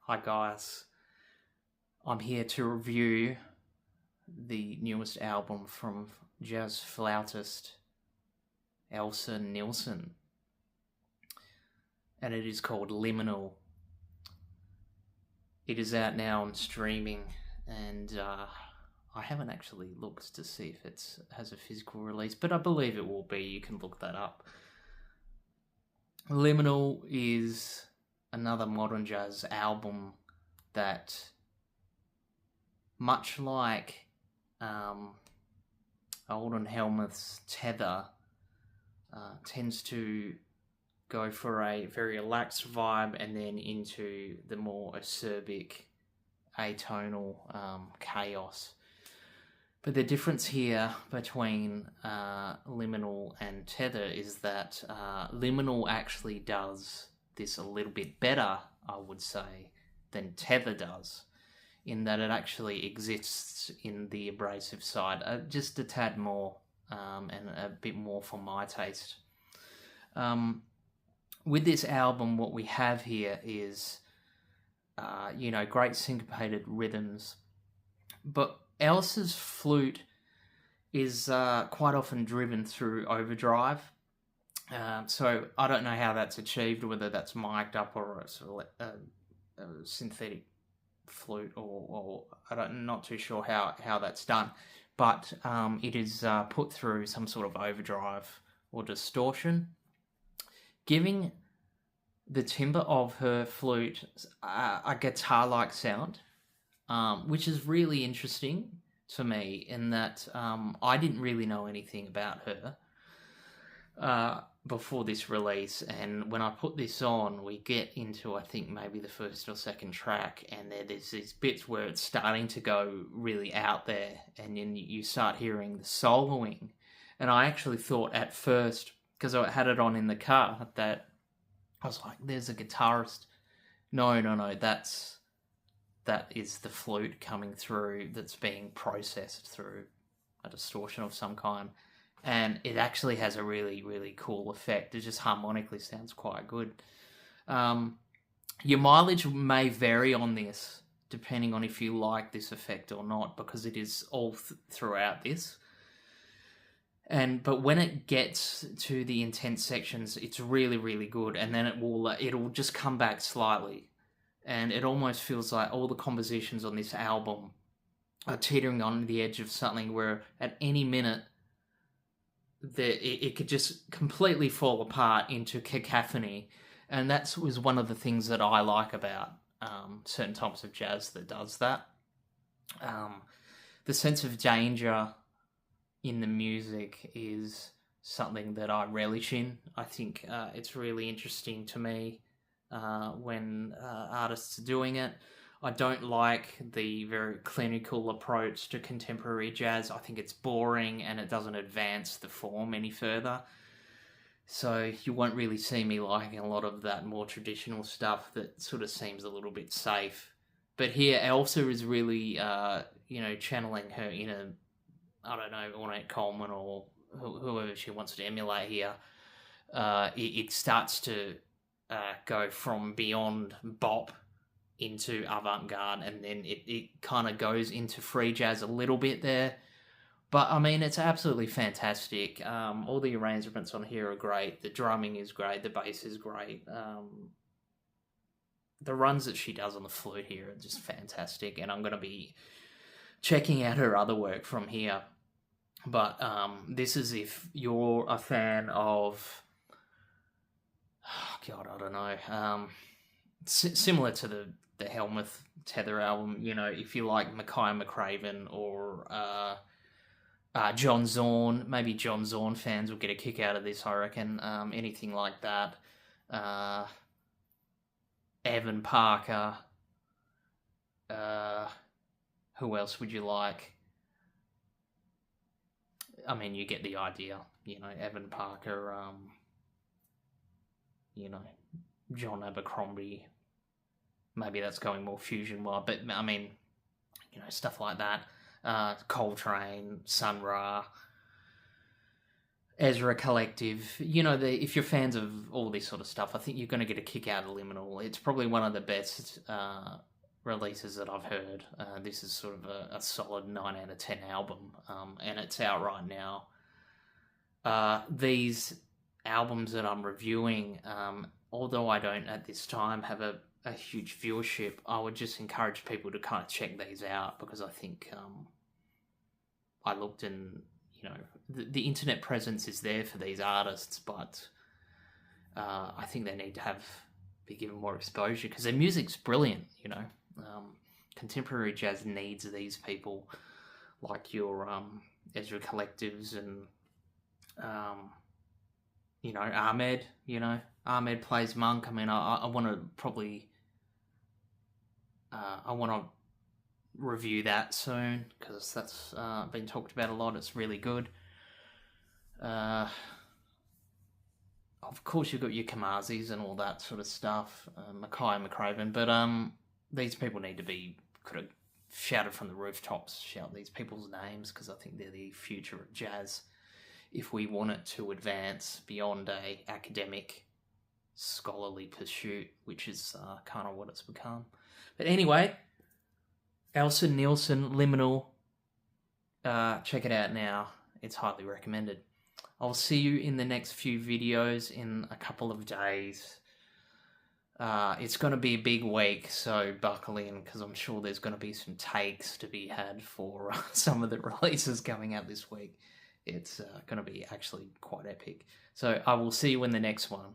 Hi guys, I'm here to review the newest album from jazz flautist Elsa Nilsson, and it is called Liminal. It is out now on streaming, and I haven't actually looked to see if it has a physical release, but I believe it will be. You can look that up. Liminal is another modern jazz album that, much like Olden Helmuth's Tether, tends to go for a very relaxed vibe and then into the more acerbic, atonal chaos. But the difference here between Liminal and Tether is that Liminal actually does this a little bit better, I would say, than Tether does, in that it actually exists in the abrasive side, just a tad more, and a bit more for my taste. With this album, what we have here is, great syncopated rhythms, but Elsa's flute is quite often driven through overdrive. So I don't know how that's achieved, whether that's mic'd up or it's a synthetic flute, or I'm not too sure how that's done, but it is put through some sort of overdrive or distortion, giving the timbre of her flute a guitar-like sound, which is really interesting to me, in that I didn't really know anything about her before this release, and when I put this on, we get into, I think, maybe the first or second track, and there's these bits where it's starting to go really out there, and then you start hearing the soloing, and I actually thought at first, because I had it on in the car, that I was like, there's a guitarist. No, that is the flute coming through, that's being processed through a distortion of some kind. And it actually has a really, really cool effect. It just harmonically sounds quite good. Your mileage may vary on this, depending on if you like this effect or not, because it is all throughout this. But when it gets to the intense sections, it's really, really good. And then it'll just come back slightly. And it almost feels like all the compositions on this album are teetering on the edge of something where at any minute it could just completely fall apart into cacophony. And that was one of the things that I like about certain types of jazz that does that. The sense of danger in the music is something that I relish in. I think it's really interesting to me when artists are doing it. I don't like the very clinical approach to contemporary jazz. I think it's boring and it doesn't advance the form any further. So you won't really see me liking a lot of that more traditional stuff that sort of seems a little bit safe. But here, Elsa is really, channeling her inner, I don't know, Ornette Coleman or whoever she wants to emulate here. It starts to go from beyond bop into avant-garde, and then it kind of goes into free jazz a little bit there. But, I mean, it's absolutely fantastic. All the arrangements on here are great. The drumming is great. The bass is great. The runs that she does on the flute here are just fantastic, and I'm going to be checking out her other work from here. But this is if you're a fan of... God, I don't know. Similar to the Helmuth Tether album, if you like Mackay McCraven or John Zorn, maybe John Zorn fans will get a kick out of this, I reckon. Anything like that. Evan Parker. Who else would you like? I mean, you get the idea. Evan Parker, John Abercrombie. Maybe that's going more fusion-wise, but I mean, stuff like that. Coltrane, Sun Ra. Ezra Collective. You know, if you're fans of all this sort of stuff, I think you're going to get a kick out of Liminal. It's probably one of the best releases that I've heard. This is sort of a solid 9 out of 10 album, and it's out right now. These albums that I'm reviewing, although I don't at this time have a huge viewership, I would just encourage people to kind of check these out, because I think I looked and, you know, the internet presence is there for these artists, but I think they need to be given more exposure, because their music's brilliant, you know. Contemporary jazz needs these people like your Ezra Collectives and you know, Ahmed. You know, Ahmed plays Monk. I mean, I want to probably I want to review that soon, because that's been talked about a lot. It's really good. Of course, you've got your Kamazis and all that sort of stuff, Mackay McCraven, but these people need to be could have shouted from the rooftops, shout these people's names, because I think they're the future of jazz. If we want it to advance beyond a academic, scholarly pursuit, which is kind of what it's become. But anyway, Elsa, Nilsson, Liminal, check it out now. It's highly recommended. I'll see you in the next few videos in a couple of days. It's going to be a big week, so buckle in, because I'm sure there's going to be some takes to be had for some of the releases coming out this week. It's going to be actually quite epic. So I will see you in the next one.